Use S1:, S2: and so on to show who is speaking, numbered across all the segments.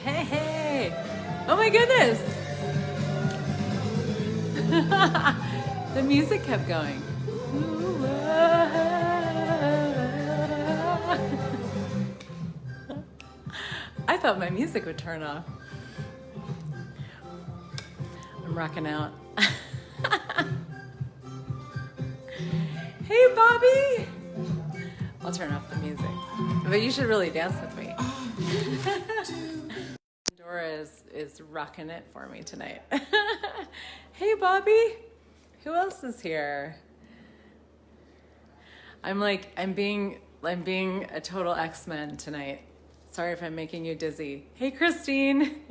S1: Hey, hey. Oh my goodness. The music kept going. I thought my music would turn off. I'm rocking out. Hey, Bobby. I'll turn off the music. But you should really dance with me. Dora is rocking it for me tonight. Hey, Bobby. Who else is here? I'm being a total X-Men tonight. Sorry if I'm making you dizzy. Hey, Christine.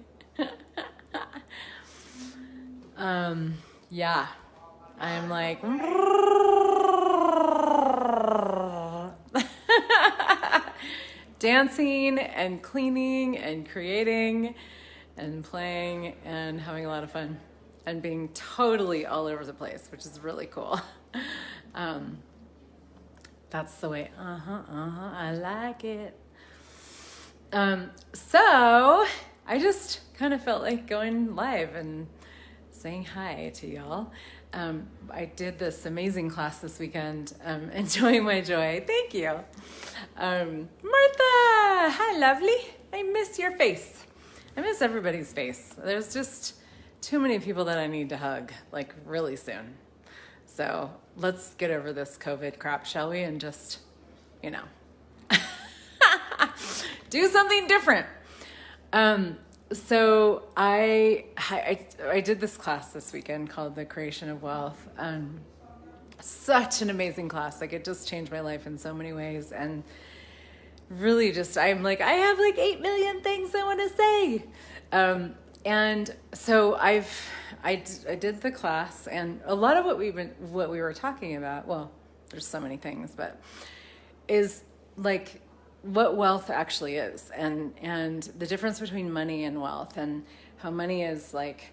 S1: Yeah. I'm like dancing and cleaning and creating and playing and having a lot of fun and being totally all over the place, which is really cool. That's the way, I like it. So I just kind of felt like going live and saying hi to y'all. I did this amazing class this weekend, enjoying my joy. Thank you. Martha, hi, lovely. I miss your face. I miss everybody's face. There's just too many people that I need to hug, like really soon. So let's get over this COVID crap, shall we? And just, do something different. So I did this class this weekend called The Creation of Wealth. Such an amazing class. Like, it just changed my life in so many ways. And really just, I'm like, I have like 8 million things I want to say. And so I did the class, and a lot of what we were talking about, well, there's so many things, but is like what wealth actually is, and the difference between money and wealth, and how money is like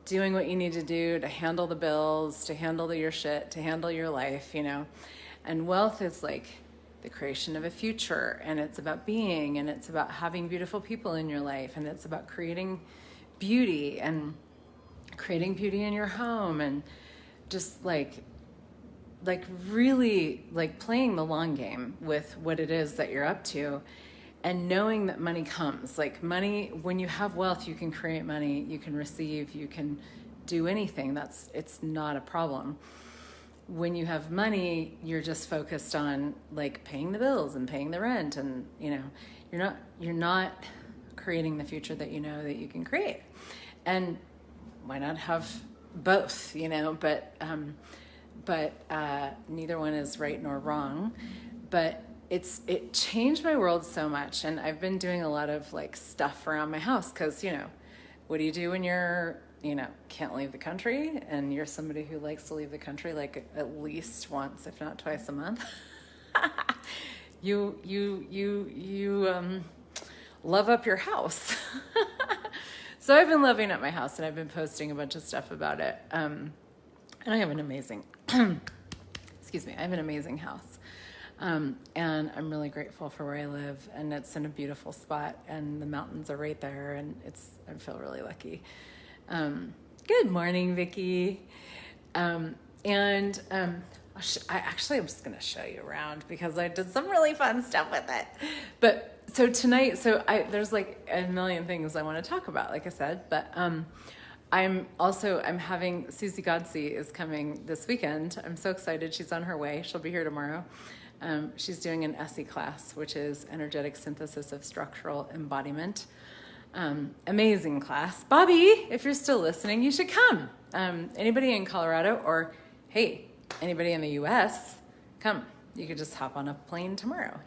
S1: doing what you need to do to handle the bills, to handle your shit, to handle your life, and wealth is like the creation of a future, and it's about being, and it's about having beautiful people in your life, and it's about creating beauty and creating beauty in your home, and just like really like playing the long game with what it is that you're up to, and knowing that money comes. Like, money, when you have wealth, you can create money, you can receive, you can do anything. It's not a problem. When you have money, you're just focused on like paying the bills and paying the rent, and you're not creating the future that that you can create. And why not have both, but neither one is right nor wrong. But it changed my world so much, and I've been doing a lot of like stuff around my house, because what do you do when you're can't leave the country, and you're somebody who likes to leave the country like at least once, if not twice a month? you love up your house. So I've been loving up my house, and I've been posting a bunch of stuff about it. And I have an amazing, excuse me, I have an amazing house. And I'm really grateful for where I live, and it's in a beautiful spot, and the mountains are right there, and I feel really lucky. Good morning, Vicki. I'm just going to show you around, because I did some really fun stuff with it. But so tonight, there's like a million things I want to talk about, like I said, but, I'm having Susie Godsey is coming this weekend. I'm so excited. She's on her way. She'll be here tomorrow. She's doing an SE class, which is Energetic Synthesis of Structural Embodiment. Amazing class. Bobby, if you're still listening, you should come. Anybody in Colorado, or hey, anybody in the US, come. You could just hop on a plane tomorrow,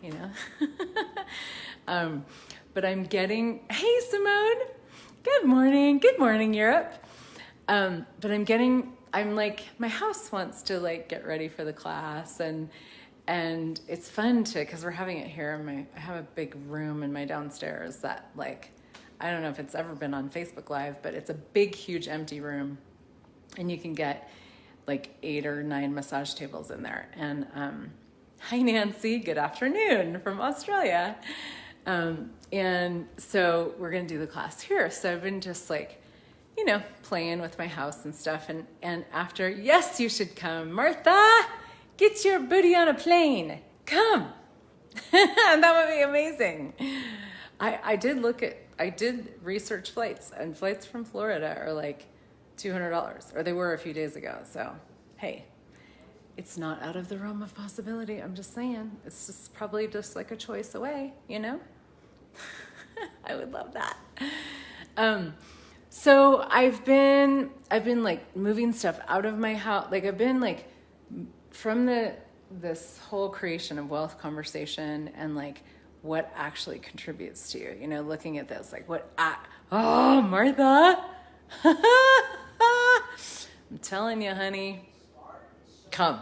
S1: But I'm getting, hey, Simone. Good morning, Europe. But I'm like, my house wants to like get ready for the class, and it's fun because we're having it here. I have a big room in my downstairs that, like, I don't know if it's ever been on Facebook Live, but it's a big, huge empty room, and you can get like 8 or 9 massage tables in there. And hi, Nancy. Good afternoon from Australia. And so we're going to do the class here. So I've been just like, playing with my house and stuff. And after, yes, you should come. Martha, get your booty on a plane. Come. That would be amazing. I did research flights, and flights from Florida are like $200, or they were a few days ago. So, hey, it's not out of the realm of possibility. I'm just saying, it's just probably just like a choice away, I would love that. So I've been like moving stuff out of my house. Like I've been like from this whole creation of wealth conversation and like what actually contributes to you, looking at this, like oh, Martha, I'm telling you, honey, come.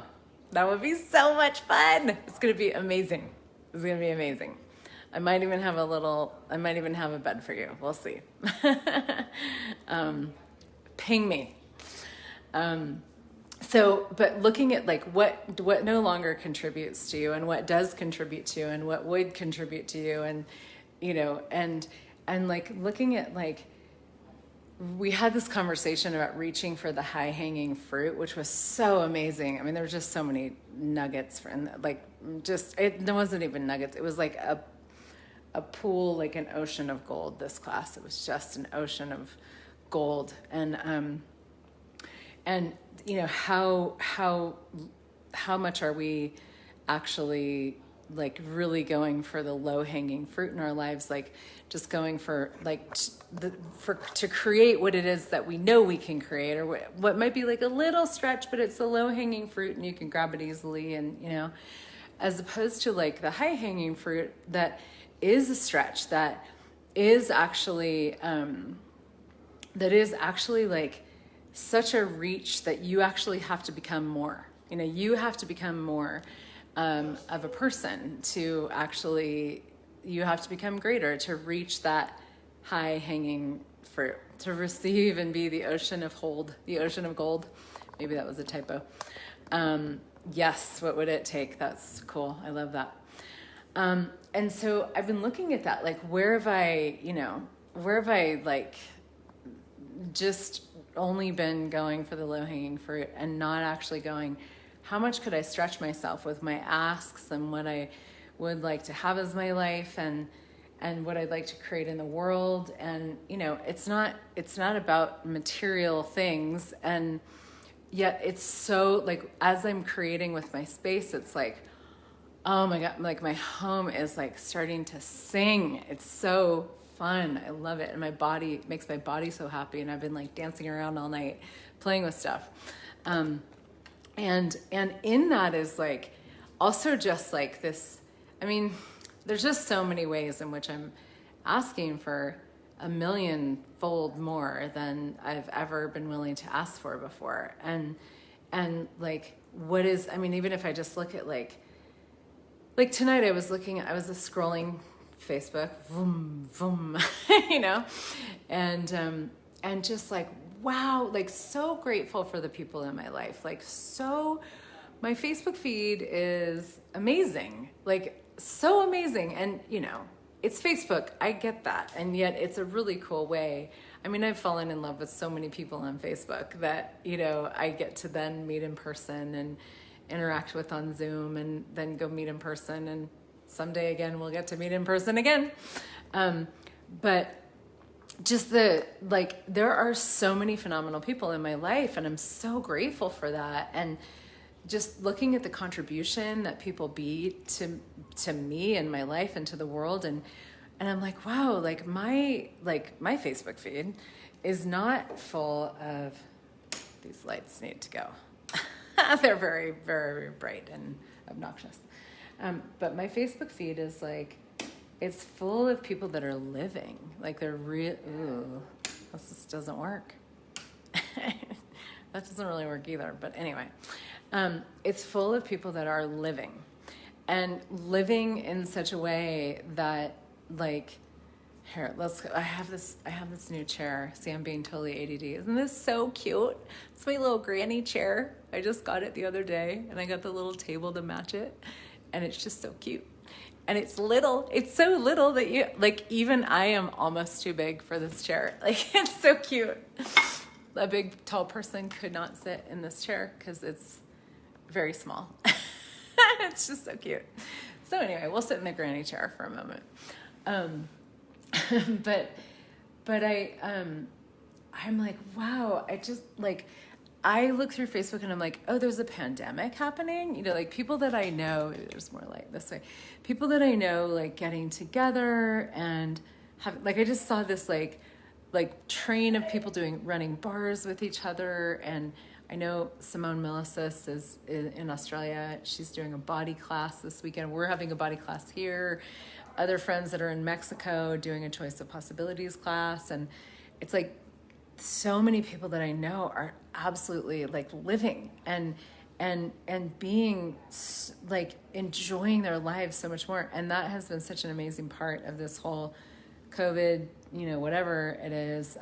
S1: That would be so much fun. It's going to be amazing. It's going to be amazing. I might even have a bed for you. We'll see. Ping me. But looking at like what no longer contributes to you and what does contribute to you and what would contribute to you, and and like looking at like, we had this conversation about reaching for the high hanging fruit, which was so amazing. I mean, there were just so many nuggets it wasn't even nuggets. It was like a pool, like an ocean of gold, this class. It was just an ocean of gold. And how much are we actually like really going for the low hanging fruit in our lives? Like just going for like to create what it is that we know we can create, or what might be like a little stretch, but it's a low hanging fruit and you can grab it easily. And, as opposed to like the high hanging fruit that is a stretch, that is actually like such a reach that you actually have to become more. You have to become more of a person to actually, you have to become greater to reach that high hanging fruit, to receive and be the ocean of gold. Maybe that was a typo. Yes, what would it take? That's cool. I love that. And so I've been looking at that, like, where have I like just only been going for the low hanging fruit and not actually going, how much could I stretch myself with my asks and what I would like to have as my life and what I'd like to create in the world. And, it's not about material things. And yet it's so like, as I'm creating with my space, it's like, oh my God, like my home is like starting to sing. It's so fun. I love it. And it makes my body so happy. And I've been like dancing around all night, playing with stuff. And in that is like, also just like this, I mean, there's just so many ways in which I'm asking for 1,000,000-fold more than I've ever been willing to ask for before. And like, even if I just look at like tonight I was scrolling Facebook, vroom, vroom, and just like, wow, like so grateful for the people in my life. Like, so my Facebook feed is amazing, like so amazing. And, it's Facebook. I get that. And yet it's a really cool way. I mean, I've fallen in love with so many people on Facebook that, I get to then meet in person and interact with on Zoom and then go meet in person. And someday again, we'll get to meet in person again. But just there are so many phenomenal people in my life, and I'm so grateful for that. And just looking at the contribution that people be to me and my life and to the world. And I'm like, wow, like my Facebook feed is not full of, these lights need to go. They're very, very bright and obnoxious. But my Facebook feed is like, it's full of people that are living. Like they're this just doesn't work. That doesn't really work either. But anyway, it's full of people that are living, and living in such a way that, like, here, I have this new chair. See, I'm being totally ADD. Isn't this so cute? It's my little granny chair. I just got it the other day, and I got the little table to match it, and it's just so cute. And it's little. It's so little that you, like, even I am almost too big for this chair. Like, it's so cute. A big, tall person could not sit in this chair because it's very small. It's just so cute. So anyway, we'll sit in the granny chair for a moment. But I'm like, wow, I look through Facebook and I'm like, oh, there's a pandemic happening. You know, like people that I know, maybe there's more light this way. People that I know, like getting together and I just saw this like train of people running bars with each other. And I know Simone Milasas is in Australia. She's doing a body class this weekend. We're having a body class here. Other friends that are in Mexico doing a Choice of Possibilities class. And it's like so many people that I know are absolutely like living and being like enjoying their lives so much more. And that has been such an amazing part of this whole COVID, you know, whatever it is,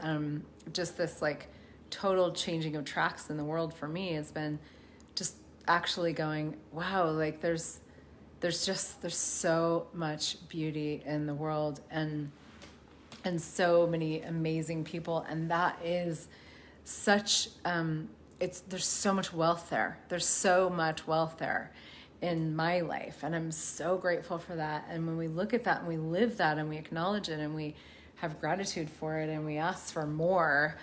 S1: just this like total changing of tracks in the world for me has been just actually going, wow, like there's so much beauty in the world and so many amazing people. And that is such, there's so much wealth there. There's so much wealth there in my life. And I'm so grateful for that. And when we look at that and we live that and we acknowledge it and we have gratitude for it and we ask for more,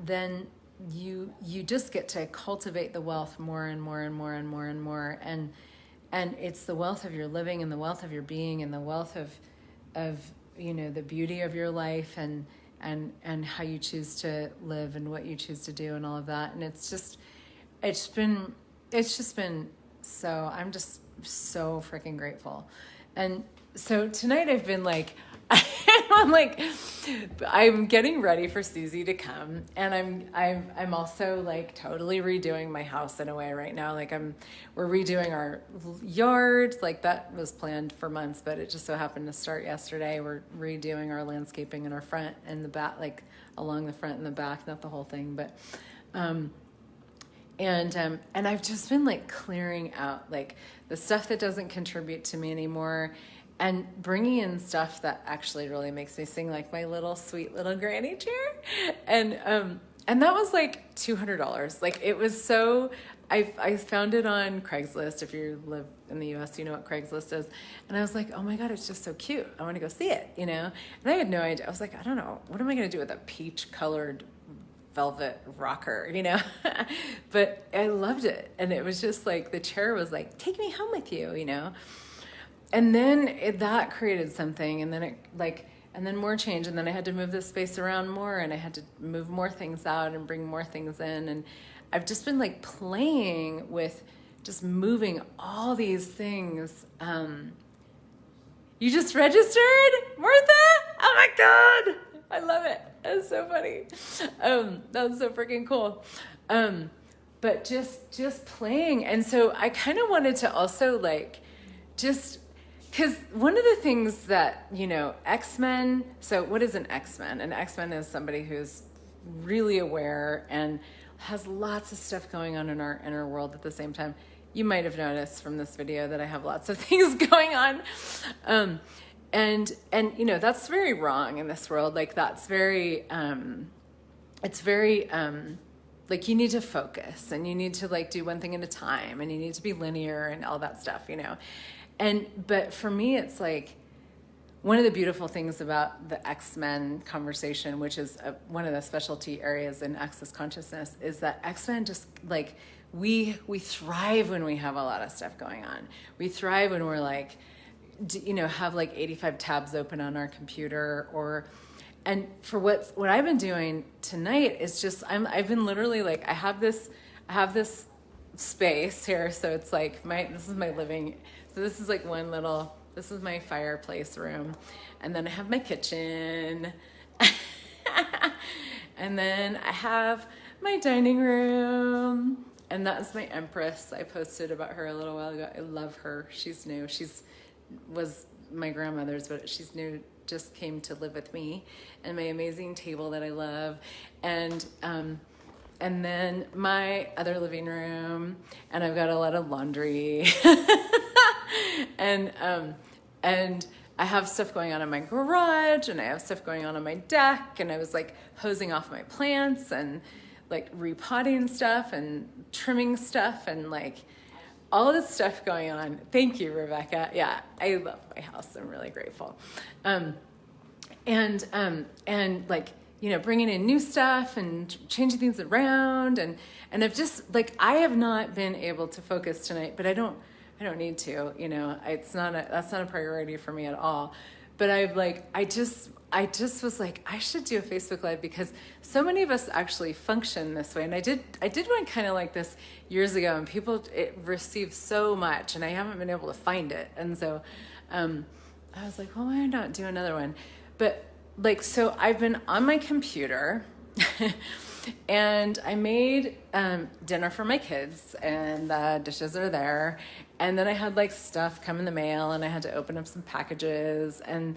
S1: then you just get to cultivate the wealth more and more and more and more and more. And it's the wealth of your living and the wealth of your being and the wealth of you know, the beauty of your life and how you choose to live and what you choose to do and all of that. And it's just been so, I'm just so freaking grateful. And so tonight I've been like, I'm getting ready for Susie to come, and I'm also like totally redoing my house in a way right now. Like we're redoing our yard, like that was planned for months, but it just so happened to start yesterday. We're redoing our landscaping in our front and the back, like along the front and the back, not the whole thing, but and I've just been like clearing out like the stuff that doesn't contribute to me anymore. And bringing in stuff that actually really makes me sing, like my little sweet little granny chair, and that was like $200. Like it was so. I found it on Craigslist. If you live in the U.S., you know what Craigslist is. And I was like, oh my god, it's just so cute. I want to go see it, you know. And I had no idea. I was like, I don't know, what am I going to do with a peach-colored velvet rocker, you know? But I loved it, and it was just like the chair was like, take me home with you, you know. And then that created something, and then and then more change, and then I had to move this space around more, and I had to move more things out and bring more things in, and I've just been like playing with just moving all these things. You just registered, Martha? Oh my god, I love it. That's so funny. That was so freaking cool. But just playing, and so I kind of wanted to also like just. Because one of the things that, you know, X-Men, so what is an X-Men? An X-Men is somebody who's really aware and has lots of stuff going on in our inner world at the same time. You might have noticed from this video that I have lots of things going on. And you know, that's very wrong in this world. Like that's very, it's very, like you need to focus and you need to like do one thing at a time and you need to be linear and all that stuff, you know. But for me, it's like one of the beautiful things about the X-Men conversation, which is one of the specialty areas in Access Consciousness, is that X-Men just like, we thrive when we have a lot of stuff going on. We thrive when we're like, you know, have like 85 tabs open on our computer and for what I've been doing tonight is just, I've been literally like, I have this space here. So it's like this is my living. So this is like this is my fireplace room. And then I have my kitchen. And then I have my dining room. And that's my Empress. I posted about her a little while ago. I love her. She's new. Was my grandmother's, but she's new, just came to live with me. And my amazing table that I love. And then my other living room. And I've got a lot of laundry. and, and I have stuff going on in my garage, and I have stuff going on my deck, and I was like hosing off my plants and like repotting stuff and trimming stuff and like all this stuff going on. Thank you, Rebecca. Yeah, I love my house. I'm really grateful. And like, you know, bringing in new stuff and changing things around. And I've just like, I have not been able to focus tonight, but I don't need to, you know, that's not a priority for me at all. But I just was like, I should do a Facebook Live because so many of us actually function this way. And I did one kind of like this years ago, and it received so much, and I haven't been able to find it. And so I was like, well, why not do another one? But like, so I've been on my computer and I made dinner for my kids, and the dishes are there. And then I had like stuff come in the mail, and I had to open up some packages, and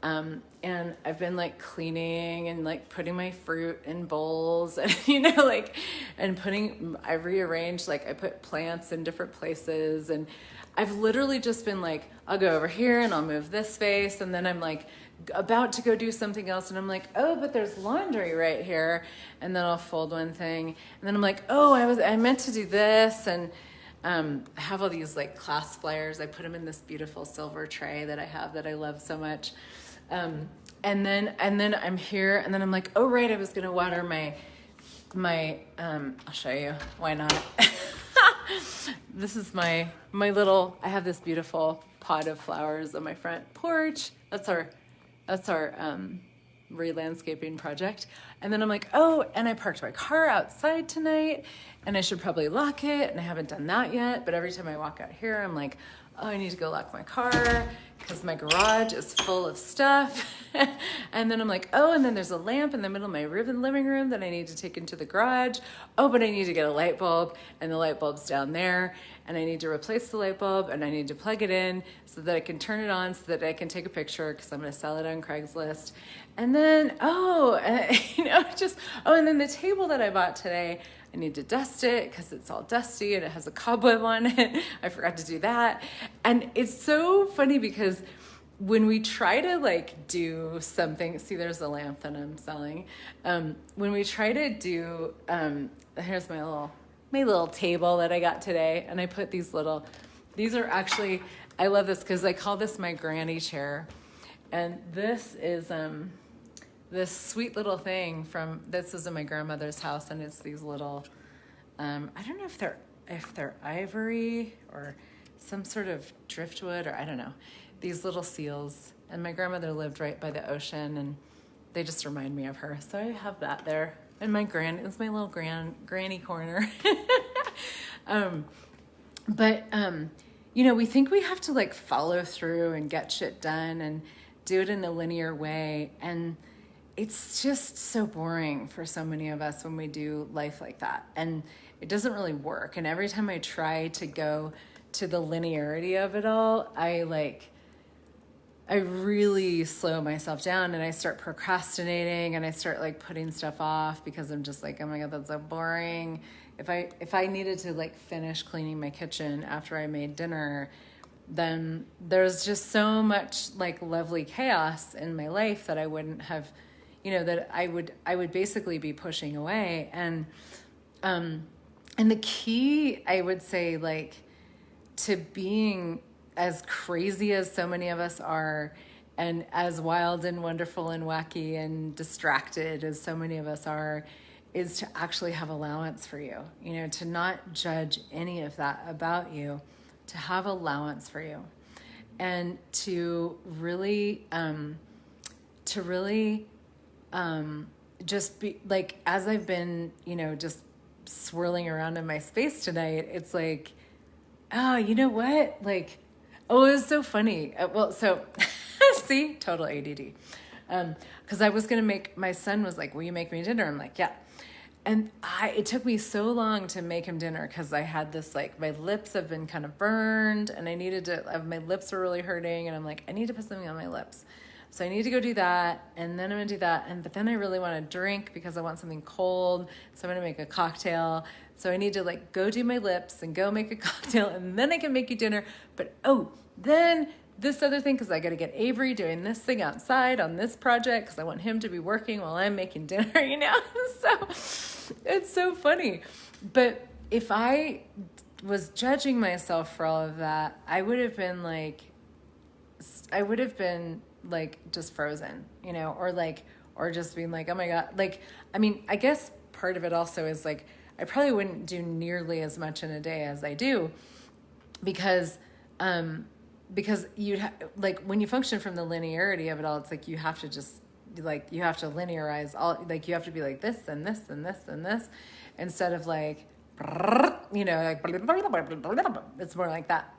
S1: I've been like cleaning and like putting my fruit in bowls, and you know, like, and I rearranged, like I put plants in different places, and I've literally just been like, I'll go over here and I'll move this vase, and then I'm like about to go do something else, and I'm like, oh, but there's laundry right here, and then I'll fold one thing, and then I'm like, oh, I meant to do this, and I have all these like class flyers. I put them in this beautiful silver tray that I have that I love so much, and then I'm here, and then I'm like, oh right, I was gonna water my I'll show you, why not? This is my little, I have this beautiful pot of flowers on my front porch. That's our re-landscaping project. And then I'm like, oh, and I parked my car outside tonight, and I should probably lock it, and I haven't done that yet. But every time I walk out here, I'm like, oh, I need to go lock my car because my garage is full of stuff. And then I'm like, oh, and then there's a lamp in the middle of my living room that I need to take into the garage. Oh, but I need to get a light bulb, and the light bulb's down there, and I need to replace the light bulb, and I need to plug it in so that I can turn it on so that I can take a picture because I'm going to sell it on Craigslist. And then, and then the table that I bought today, I need to dust it because it's all dusty and it has a cobweb on it. I forgot to do that. And it's so funny because when we try to like do something, see, there's a lamp that I'm selling. When we try to do, here's my little table that I got today. And I put these are actually, I love this because I call this my granny chair. And this is, this sweet little thing this was in my grandmother's house, and it's these little, I don't know if they're ivory or some sort of driftwood, or I don't know, these little seals. And my grandmother lived right by the ocean, and they just remind me of her. So I have that there. And it's my little granny corner. You know, we think we have to like follow through and get shit done and do it in a linear way. And it's just so boring for so many of us when we do life like that. And it doesn't really work. And every time I try to go to the linearity of it all, I really slow myself down, and I start procrastinating, and I start like putting stuff off because I'm just like, oh my God, that's so boring. If I needed to like finish cleaning my kitchen after I made dinner, then there's just so much like lovely chaos in my life that I wouldn't have, you know, that I would basically be pushing away. And the key, I would say, like, to being as crazy as so many of us are, and as wild and wonderful and wacky and distracted as so many of us are, is to actually have allowance for you, you know, to not judge any of that about you, to have allowance for you, and to really just be like, as I've been, you know, just swirling around in my space tonight, it's like, oh, you know what? Like, oh, it was so funny. See, total ADD. Because I was going to my son was like, will you make me dinner? I'm like, yeah. And it took me so long to make him dinner because I had this, like, my lips have been kind of burned, and I needed to, my lips were really hurting, and I'm like, I need to put something on my lips. So I need to go do that, and then I'm gonna do that, but then I really want to drink because I want something cold, so I'm gonna make a cocktail. So I need to like go do my lips and go make a cocktail, and then I can make you dinner. But then this other thing, because I got to get Avery doing this thing outside on this project because I want him to be working while I'm making dinner, So it's so funny. But if I was judging myself for all of that, I would have been like just frozen, or just being like, oh my God. Like, I mean, I guess part of it also is like, I probably wouldn't do nearly as much in a day as I do because you'd like when you function from the linearity of it all, it's like you have to just you have to linearize all, like you have to be like this and this and this and this instead of like it's more like that.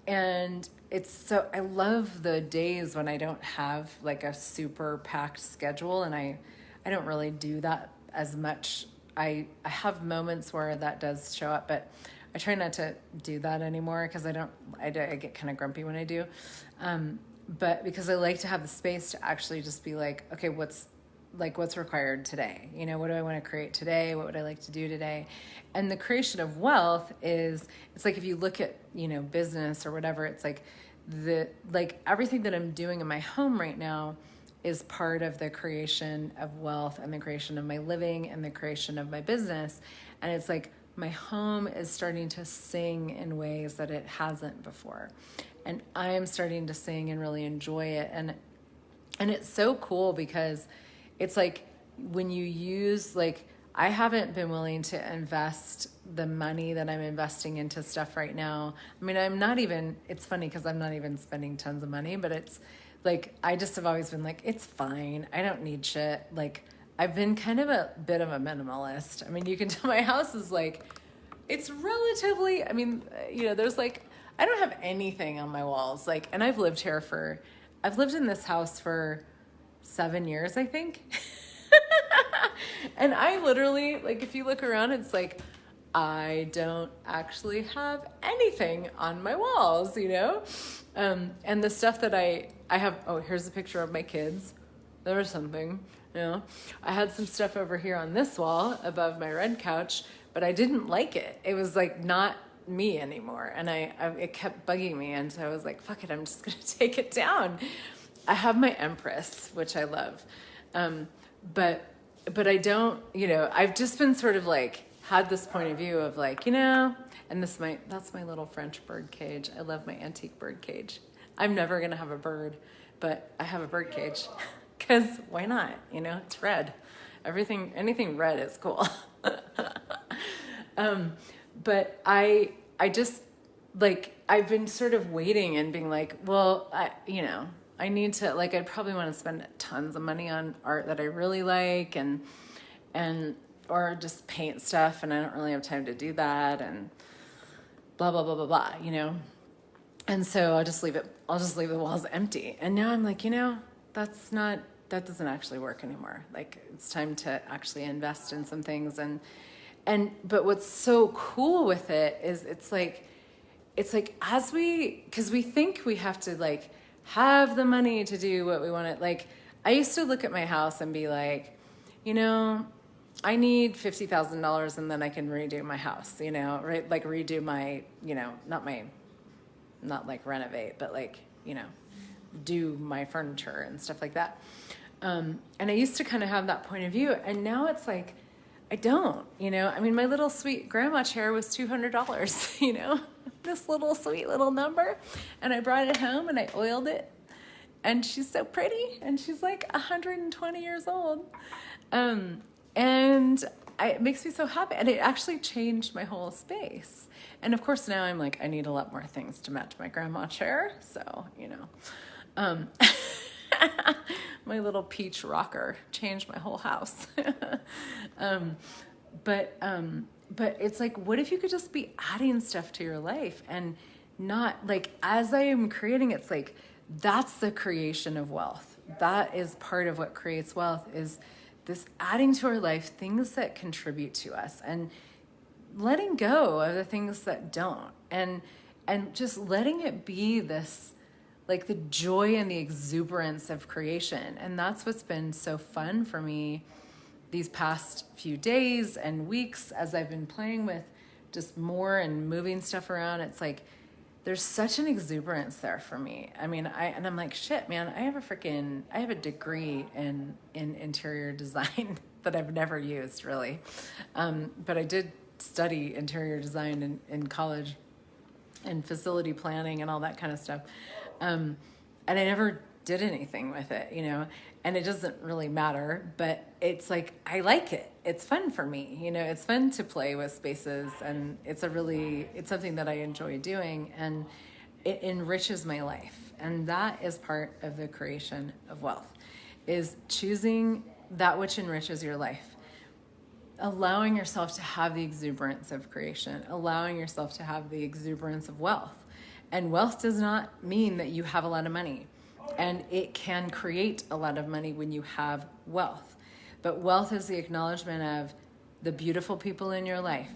S1: And it's so, I love the days when I don't have like a super packed schedule, and I don't really do that as much. I have moments where that does show up, but I try not to do that anymore because I get kind of grumpy when I do. But because I like to have the space to actually just be like, okay, what's required today? What do I want to create today? What would I like to do today? And the creation of wealth it's like, if you look at, business or whatever, it's like everything that I'm doing in my home right now is part of the creation of wealth and the creation of my living and the creation of my business. And it's like, my home is starting to sing in ways that it hasn't before. And I'm starting to sing and really enjoy it. And it's so cool because it's like when you use, I haven't been willing to invest the money that I'm investing into stuff right now. I mean, it's funny because I'm not even spending tons of money, but it's like, I just have always been like, it's fine. I don't need shit. I've been kind of a bit of a minimalist. I mean, you can tell my house is it's relatively, there's I don't have anything on my walls. And I've lived in this house for 7 years, I think. And I literally, if you look around, it's I don't actually have anything on my walls, and the stuff that I have, here's a picture of my kids. There was something, I had some stuff over here on this wall above my red couch, but I didn't like it. It was not me anymore. And it kept bugging me. And so I was like, fuck it, I'm just going to take it down. I have my Empress, which I love. But I don't, I've just been sort of had this point of view of and that's my little French bird cage. I love my antique bird cage. I'm never going to have a bird, but I have a bird cage because why not? It's red. Anything red is cool. But I just I've been sort of waiting and being well, I need to, I'd probably want to spend tons of money on art that I really like or just paint stuff, and I don't really have time to do that, and blah, blah, blah, blah, blah, And so I'll just leave the walls empty. And now I'm that doesn't actually work anymore. It's time to actually invest in some things. But what's so cool with it is because we think we have to have the money to do what we want to, I used to look at my house and be I need $50,000 and then I can redo my house, right? Redo my, not renovate, but do my furniture and stuff like that. And I used to kind of have that point of view, and now it's I don't, my little sweet grandma chair was $200, this little sweet little number. And I brought it home and I oiled it, and she's so pretty, and she's 120 years old. And it makes me so happy. And it actually changed my whole space. And of course now I'm I need a lot more things to match my grandma chair. So, my little peach rocker changed my whole house. But it's what if you could just be adding stuff to your life and not as I am creating, it's that's the creation of wealth. That is part of what creates wealth, is this adding to our life things that contribute to us and letting go of the things that don't, and just letting it be this like the joy and the exuberance of creation. And that's what's been so fun for me these past few days and weeks as I've been playing with just more and moving stuff around. It's like, there's such an exuberance there for me. I mean, I'm like, shit, man, I have a degree in interior design that I've never used really. But I did study interior design in college and facility planning and all that kind of stuff. And I never did anything with it, you know, and it doesn't really matter, but it's like, I like it. It's fun for me, you know, it's fun to play with spaces, and it's something that I enjoy doing, and it enriches my life. And that is part of the creation of wealth, is choosing that which enriches your life, allowing yourself to have the exuberance of creation, allowing yourself to have the exuberance of wealth. And wealth does not mean that you have a lot of money. And it can create a lot of money when you have wealth. But wealth is the acknowledgement of the beautiful people in your life,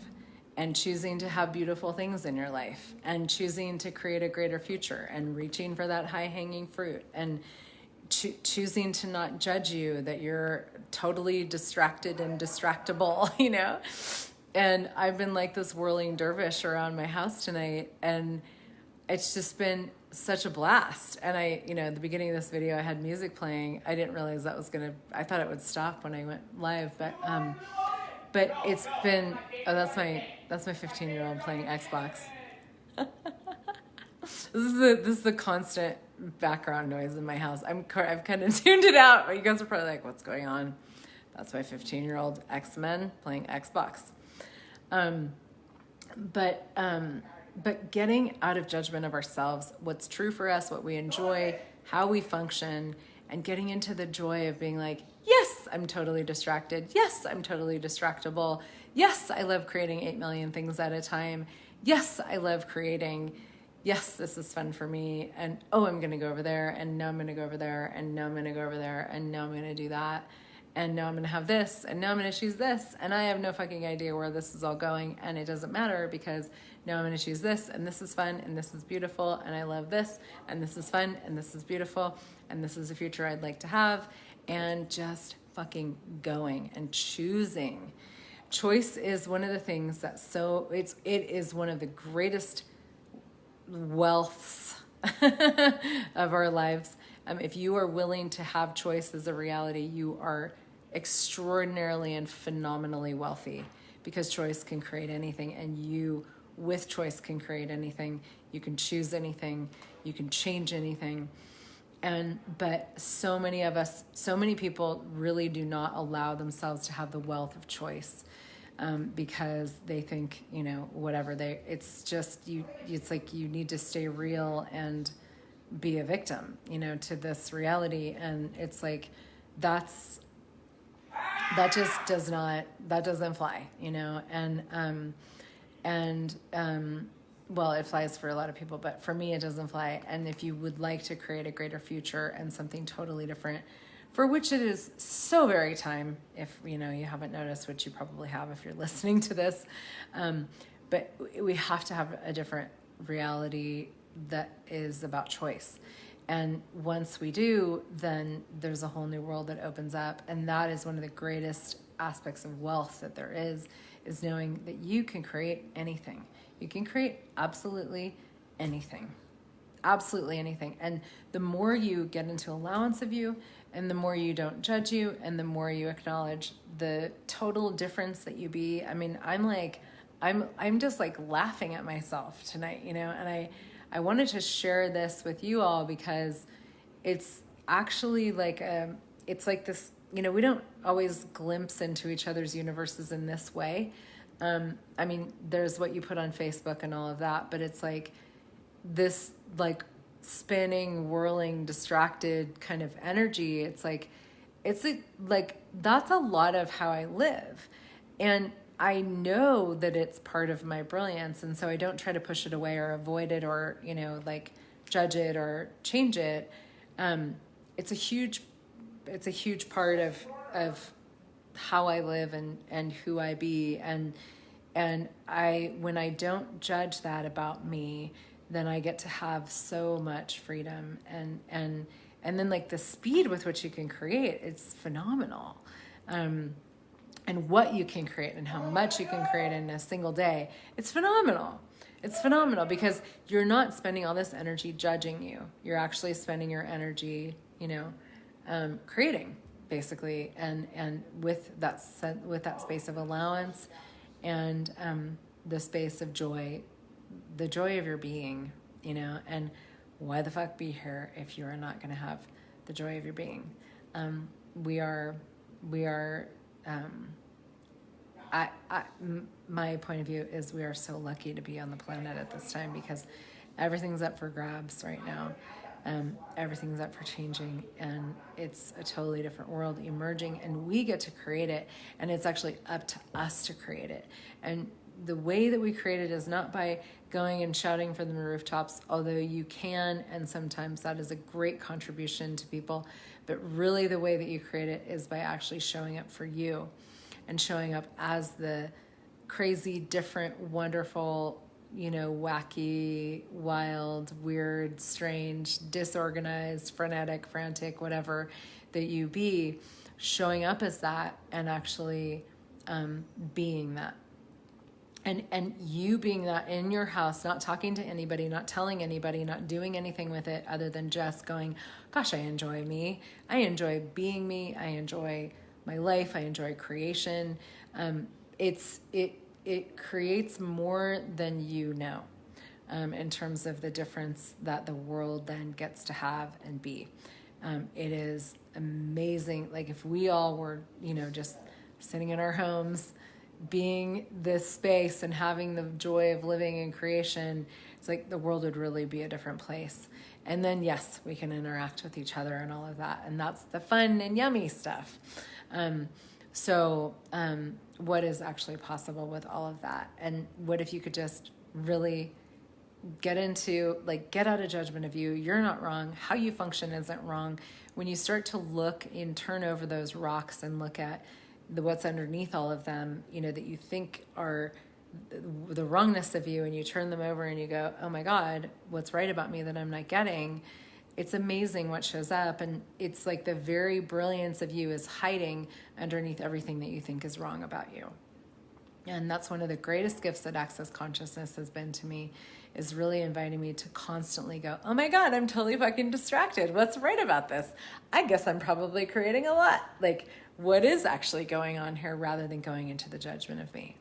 S1: and choosing to have beautiful things in your life, and choosing to create a greater future, and reaching for that high-hanging fruit, and choosing to not judge you, that you're totally distracted and distractible, you know? And I've been like this whirling dervish around my house tonight, and it's just been such a blast. And at the beginning of this video, I had music playing. I didn't realize I thought it would stop when I went live, but it's been, that's my 15-year-old playing Xbox. This is the constant background noise in my house. I've kind of tuned it out, but you guys are probably like, what's going on? That's my 15-year-old X-Men playing Xbox. But getting out of judgment of ourselves, what's true for us, what we enjoy, how we function, and getting into the joy of being like, yes, I'm totally distracted. Yes, I'm totally distractible. Yes, I love creating 8 million things at a time. Yes, I love creating. Yes, this is fun for me. And I'm going to go over there. And now I'm going to go over there. And now I'm going to go over there. And now I'm going to do that. And now I'm going to have this. And now I'm going to choose this. And I have no fucking idea where this is all going. And it doesn't matter, because now I'm going to choose this. And this is fun. And this is beautiful. And I love this. And this is fun. And this is beautiful. And this is a future I'd like to have. And just fucking going and choosing. Choice is one of the things it is one of the greatest wealths of our lives. If you are willing to have choice as a reality, you are extraordinarily and phenomenally wealthy, because choice can create anything, and you with choice can create anything. You can choose anything, you can change anything. But so many people really do not allow themselves to have the wealth of choice, because they think, it's like you need to stay real and be a victim, to this reality. And it's like, that doesn't fly, well, it flies for a lot of people, but for me, it doesn't fly. And if you would like to create a greater future and something totally different, for which it is so very time, if you haven't noticed, which you probably have if you're listening to this, but we have to have a different reality that is about choice. And once we do, then there's a whole new world that opens up. And that is one of the greatest aspects of wealth that there is knowing that you can create anything. You can create absolutely anything. Absolutely anything. And the more you get into allowance of you, and the more you don't judge you, and the more you acknowledge the total difference that you be. I mean, I'm just like laughing at myself tonight, and I wanted to share this with you all, because it's actually like it's like this, we don't always glimpse into each other's universes in this way. I mean, there's what you put on Facebook and all of that, but it's like this like spinning, whirling, distracted kind of energy. It's like that's a lot of how I live. And I know that it's part of my brilliance. And so I don't try to push it away or avoid it or, judge it or change it. It's a huge part of how I live and who I be. And when I don't judge that about me, then I get to have so much freedom. And then like the speed with which you can create, it's phenomenal. And what you can create and how much you can create in a single day, it's phenomenal. It's phenomenal because you're not spending all this energy judging you. You're actually spending your energy, creating basically, and with that space of allowance and the space of joy, the joy of your being, and why the fuck be here if you are not going to have the joy of your being? We are. My point of view is we are so lucky to be on the planet at this time because everything's up for grabs right now. Everything's up for changing, and it's a totally different world emerging, and we get to create it, and it's actually up to us to create it. And the way that we create it is not by going and shouting from the rooftops, although you can, and sometimes that is a great contribution to people, but really the way that you create it is by actually showing up for you and showing up as the crazy, different, wonderful, wacky, wild, weird, strange, disorganized, frenetic, frantic, whatever that you be, showing up as that and actually being that. And you being that in your house, not talking to anybody, not telling anybody, not doing anything with it other than just going, gosh, I enjoy me. I enjoy being me. I enjoy my life. I enjoy creation. It creates more than in terms of the difference that the world then gets to have and be. It is amazing. Like if we all were, just sitting in our homes, being this space and having the joy of living in creation, it's like the world would really be a different place. And then, yes, we can interact with each other and all of that. And that's the fun and yummy stuff. What is actually possible with all of that? And what if you could just really get out of judgment of you? You're not wrong. How you function isn't wrong. When you start to look and turn over those rocks and look at what's underneath all of them, that you think are the wrongness of you, and you turn them over and you go, oh my God, what's right about me that I'm not getting? It's amazing what shows up. And it's like the very brilliance of you is hiding underneath everything that you think is wrong about you. And that's one of the greatest gifts that Access Consciousness has been to me, is really inviting me to constantly go, oh my God, I'm totally fucking distracted. What's right about this? I guess I'm probably creating a lot. Like, what is actually going on here, rather than going into the judgment of me?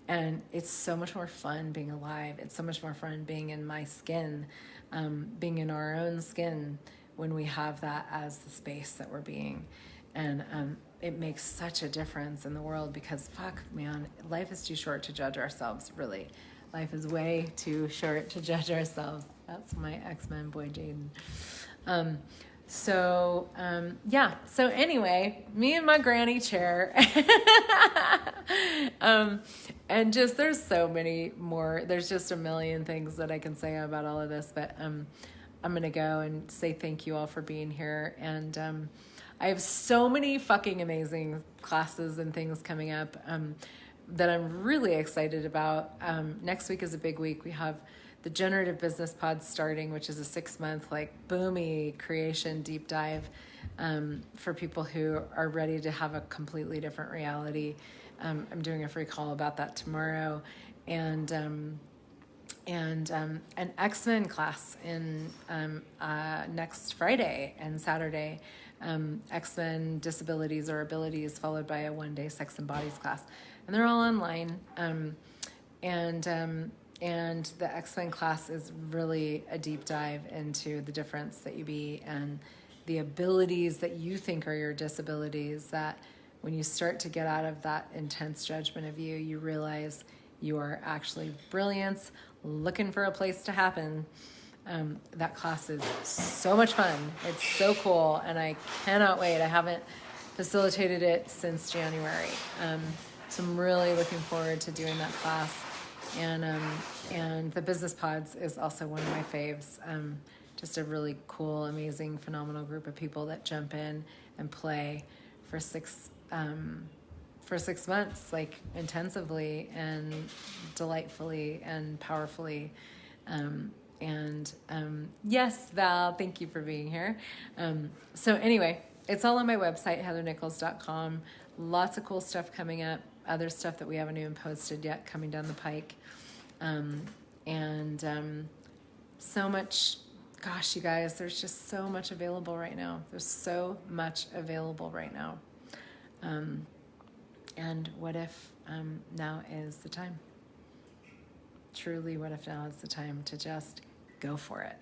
S1: And it's so much more fun being alive. It's so much more fun being in my skin, being in our own skin, when we have that as the space that we're being. And it makes such a difference in the world, because fuck, man, life is too short to judge ourselves, really. Life is way too short to judge ourselves. That's my X-Men boy, Jaden. So anyway, me in my granny chair. And just, there's so many more, there's just a million things that I can say about all of this, but I'm going to go and say thank you all for being here. And I have so many fucking amazing classes and things coming up that I'm really excited about. Next week is a big week. We have the Generative Business Pod starting, which is a 6-month, boomy creation deep dive for people who are ready to have a completely different reality. I'm doing a free call about that tomorrow. And an X-Men class in next Friday and Saturday. X-Men disabilities or abilities, followed by a 1-day sex and bodies class. And they're all online. And the X-Men class is really a deep dive into the difference that you be, and the abilities that you think are your disabilities, that when you start to get out of that intense judgment of you, you realize you are actually brilliance looking for a place to happen. That class is so much fun. It's so cool, and I cannot wait. I haven't facilitated it since January. So I'm really looking forward to doing that class. And the Business Pods is also one of my faves. Just a really cool, amazing, phenomenal group of people that jump in and play for 6 months, intensively and delightfully and powerfully. And yes, Val, thank you for being here. So anyway, it's all on my website, heathernichols.com. Lots of cool stuff coming up. Other stuff that we haven't even posted yet coming down the pike. So much, gosh, you guys, there's just so much available right now. There's so much available right now. And what if now is the time? Truly, what if now is the time to just go for it?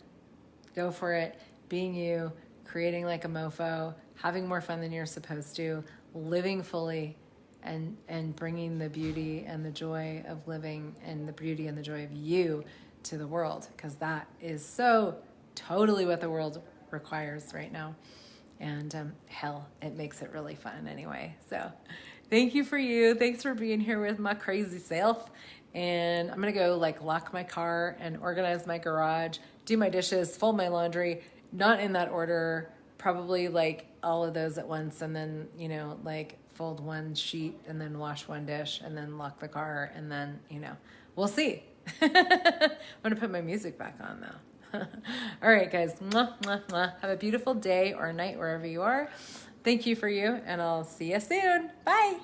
S1: Go for it, being you, creating like a mofo, having more fun than you're supposed to, living fully, and bringing the beauty and the joy of living and the beauty and the joy of you to the world, because that is so totally what the world requires right now. And hell, it makes it really fun anyway. So thank you for you. Thanks for being here with my crazy self. And I'm going to go like lock my car and organize my garage, do my dishes, fold my laundry, not in that order, probably like all of those at once. And then, you know, like fold one sheet and then wash one dish and then lock the car. And then, you know, we'll see. I'm going to put my music back on though. All right, guys. Mwah, mwah, mwah. Have a beautiful day or night wherever you are. Thank you for you, and I'll see you soon. Bye.